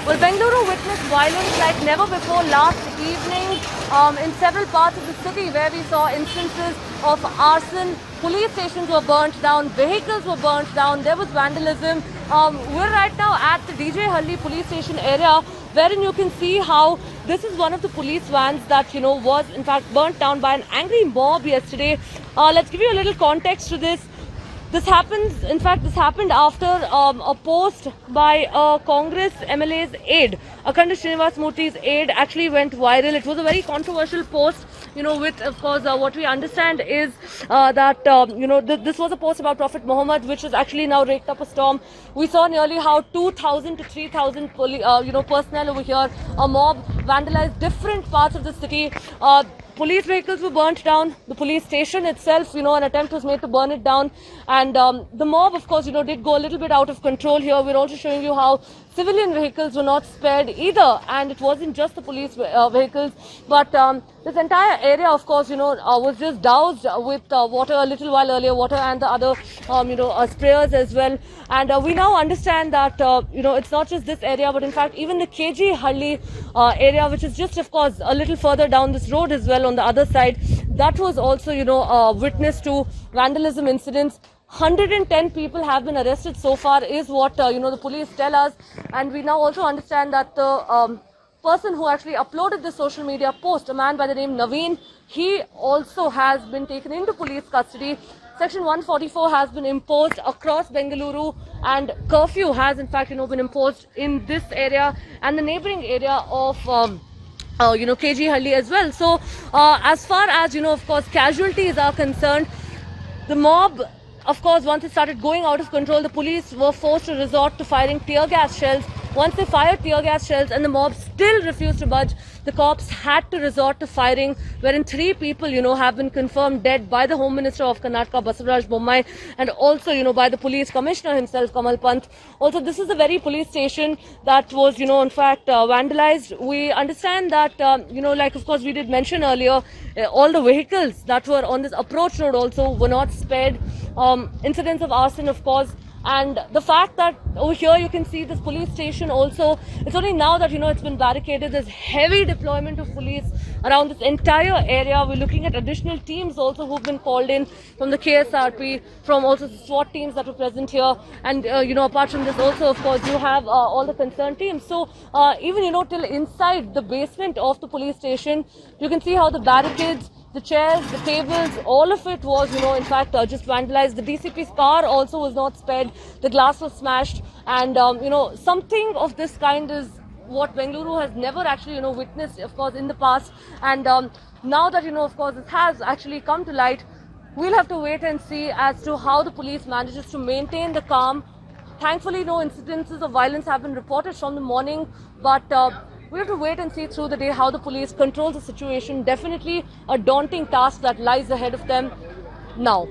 Well, Bengaluru witnessed violence like never before last evening in several parts of the city where we saw instances of arson. Police stations were burnt down, vehicles were burnt down, there was vandalism. We're right now at the DJ Halli police station area, wherein you can see how this is one of the police vans that, was in fact burnt down by an angry mob yesterday. Let's give you a little context to this. This happened after a post by Congress MLA's aide, Akhanda Srinivas Murthy's aide, actually went viral. It was a very controversial post, with, of course, what we understand is that, this was a post about Prophet Muhammad, which has actually now raked up a storm. We saw nearly how 2,000 to 3,000, personnel over here, a mob vandalized different parts of the city. Police vehicles were burnt down. The police station itself, an attempt was made to burn it down. And the mob, of course, did go a little bit out of control here. We're also showing you how civilian vehicles were not spared either. And it wasn't just the police vehicles, but this entire area, of course, was just doused with water a little while earlier, water and the other, sprayers as well. And we now understand that, it's not just this area, but in fact, even the KG Halli area, which is just, of course, a little further down this road as well on the other side, that was also, witness to vandalism incidents. 110 people have been arrested so far is what, the police tell us. And we now also understand that the person who actually uploaded the social media post, a man by the name Naveen, he also has been taken into police custody. Section 144 has been imposed across Bengaluru, and curfew has in fact, been imposed in this area and the neighboring area of KG Halli as well. So as far as, of course, casualties are concerned, the mob, of course, once it started going out of control, the police were forced to resort to firing tear gas shells. Once they fired tear gas shells and the mob still refused to budge, the cops had to resort to firing, wherein 3 people, have been confirmed dead by the Home Minister of Karnataka, Basavaraj Bommai, and also, by the police commissioner himself, Kamal Pant. Also, this is the very police station that was, in fact, vandalized. We understand that, of course, we did mention earlier, all the vehicles that were on this approach road also were not spared. Incidents of arson, of course. And the fact that over here you can see this police station also, it's only now that, it's been barricaded. There's heavy deployment of police around this entire area. We're looking at additional teams also who've been called in from the KSRP, from also the SWAT teams that were present here. And, apart from this also, of course, you have all the concerned teams. So even, till inside the basement of the police station, you can see how the barricades, the chairs, the tables, all of it was, in fact, just vandalized. The DCP's car also was not spared. The glass was smashed. And, something of this kind is what Bengaluru has never actually, witnessed, of course, in the past. And now that, of course, this has actually come to light, we'll have to wait and see as to how the police manages to maintain the calm. Thankfully, no incidences of violence have been reported from the morning, but we have to wait and see through the day how the police controls the situation. Definitely a daunting task that lies ahead of them now.